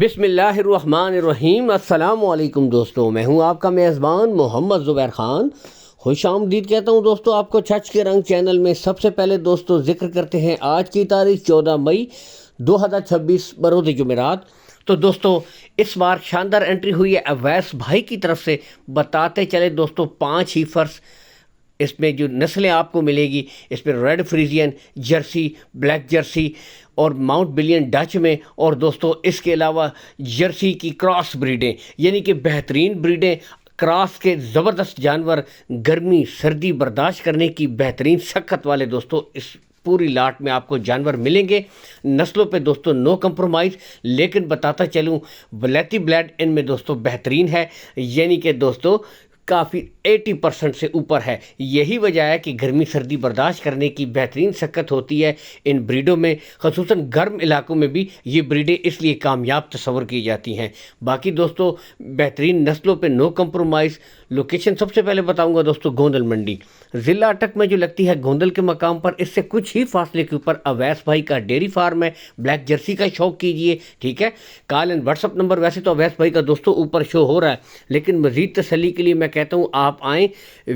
بسم اللہ الرحمن الرحیم۔ السلام علیکم دوستو، میں ہوں آپ کا میزبان محمد زبیر خان۔ خوش آمدید کہتا ہوں دوستو آپ کو چھچ کے رنگ چینل میں۔ سب سے پہلے دوستو ذکر کرتے ہیں آج کی تاریخ 14 مئی 2026 بروز جمعرات۔ تو دوستو اس بار شاندار انٹری ہوئی ہے اویس بھائی کی طرف سے۔ بتاتے چلے دوستو 5 ہیفرز اس میں جو نسلیں آپ کو ملے گی، اس میں red Friesian, Jersey, black Jersey اور ماؤنٹ بلین ڈچ میں، اور دوستو اس کے علاوہ جرسی کی کراس بریڈیں، یعنی کہ بہترین بریڈیں، کراس کے زبردست جانور، گرمی سردی برداشت کرنے کی بہترین سخت والے دوستو اس پوری لاٹ میں آپ کو جانور ملیں گے۔ نسلوں پہ دوستو نو کمپرومائز، لیکن بتاتا چلوں ولیتی بلیڈ ان میں دوستو بہترین ہے، یعنی کہ دوستو کافی 80% سے اوپر ہے۔ یہی وجہ ہے کہ گرمی سردی برداشت کرنے کی بہترین سکت ہوتی ہے ان بریڈوں میں، خصوصاً گرم علاقوں میں بھی یہ بریڈیں اس لیے کامیاب تصور کی جاتی ہیں۔ باقی دوستو بہترین نسلوں پہ نو کمپرومائز۔ لوکیشن سب سے پہلے بتاؤں گا دوستو گوندل منڈی ضلع اٹک میں جو لگتی ہے گوندل کے مقام پر، اس سے کچھ ہی فاصلے کے اوپر اویس بھائی کا ڈیری فارم ہے۔ بلیک جرسی کا شوق کیجئے، ٹھیک ہے۔ Call and what's up number ویسے تو اویس بھائی کا دوستو اوپر شو ہو رہا ہے، لیکن مزید تسلی کے لیے میں کہتا ہوں آپ آئیں،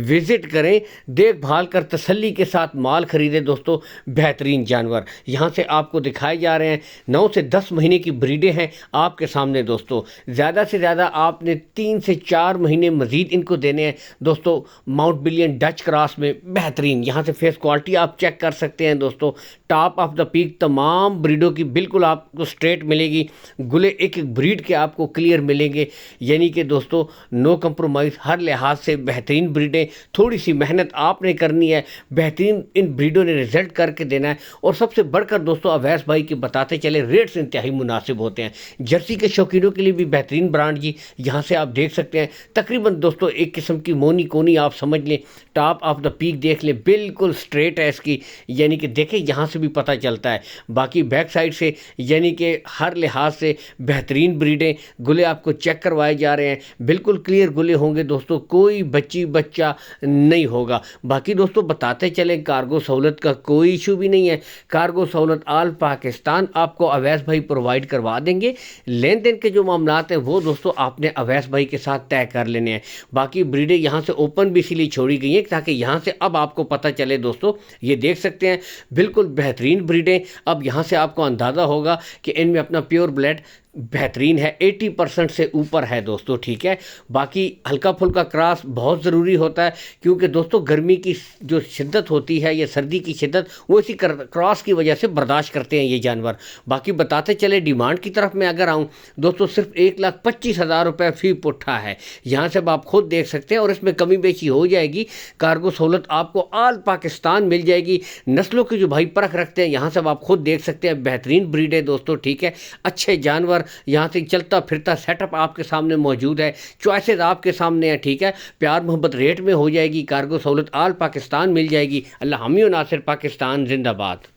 وزٹ کریں، دیکھ بھال کر تسلی کے ساتھ مال خریدیں دوستو۔ بہترین جانور یہاں سے آپ کو دکھائے جا رہے ہیں، 9 سے 10 مہینے کی بریڈیں ہیں آپ کے سامنے دوستو۔ زیادہ سے زیادہ آپ نے 3 سے 4 مہینے مزید ان کو دینے ہیں دوستو۔ ماؤنٹ بلین ڈچ کراس میں بہترین، یہاں سے فیس کوالٹی آپ چیک کر سکتے ہیں دوستو۔ ٹاپ آف دا پیک تمام بریڈوں کی بالکل آپ کو سٹریٹ ملے گی، گلے ایک ایک بریڈ کے آپ کو کلیئر ملیں گے، یعنی کہ دوستو نو کمپرومائز، ہر لحاظ سے بہترین بریڈیں۔ تھوڑی سی محنت آپ نے کرنی ہے، بہترین ان بریڈوں نے رزلٹ کر کے دینا ہے۔ اور سب سے بڑھ کر دوستو اویس بھائی کے بتاتے چلے ریٹس انتہائی مناسب ہوتے ہیں۔ جرسی کے شوقینوں کے لیے بھی بہترین برانڈ جی، یہاں سے آپ دیکھ سکتے ہیں تقریباً دوستو ایک قسم کی مونی کونی آپ سمجھ لیں، ٹاپ آف دا پیک دیکھ لیں، بالکل سٹریٹ ہے اس کی، یعنی کہ دیکھیں یہاں سے بھی پتہ چلتا ہے۔ باقی بیک سائڈ سے یعنی کہ ہر لحاظ سے بہترین بریڈیں، گلے آپ کو چیک کروائے جا رہے ہیں، بالکل کلیئر گلے ہوں گے دوستو، کوئی بچہ نہیں ہوگا۔ باقی دوستو بتاتے چلیں کارگو سہولت کا کوئی ایشو بھی نہیں ہے، کارگو سہولت آل پاکستان آپ کو اویس بھائی پرووائڈ کروا دیں گے۔ لین دین کے جو معاملات ہیں وہ دوستو آپ نے اویس بھائی کے ساتھ طے کر لینے ہیں۔ باقی بریڈیں یہاں سے اوپن بھی اسی لیے چھوڑی گئی ہیں تاکہ یہاں سے اب آپ کو پتہ چلے دوستو، یہ دیکھ سکتے ہیں بالکل بہترین بریڈیں۔ اب یہاں سے آپ کو اندازہ ہوگا کہ ان میں اپنا پیور بلیڈ بہترین ہے، 80% سے اوپر ہے دوستو، ٹھیک ہے۔ باقی ہلکا پھلکا کراس بہت ضروری ہوتا ہے، کیونکہ دوستو گرمی کی جو شدت ہوتی ہے یا سردی کی شدت، وہ اسی کراس کی وجہ سے برداشت کرتے ہیں یہ جانور۔ باقی بتاتے چلے ڈیمانڈ کی طرف میں اگر آؤں دوستو، صرف 1,25,000 روپے فی پٹھا ہے، یہاں سے آپ خود دیکھ سکتے ہیں، اور اس میں کمی بیشی ہو جائے گی۔ کارگو سہولت آپ کو آل پاکستان مل جائے گی۔ نسلوں کی جو بھائی پرکھ رکھتے ہیں یہاں سے آپ خود دیکھ سکتے ہیں، بہترین بریڈ ہے دوستو، ٹھیک ہے۔ اچھے جانور یہاں سے چلتا پھرتا سیٹ اپ آپ کے سامنے موجود ہے، چوائسز آپ کے سامنے ہیں، ٹھیک ہے۔ پیار محبت ریٹ میں ہو جائے گی، کارگو سہولت آل پاکستان مل جائے گی۔ اللہ حامی و ناصر پاکستان زندہ باد۔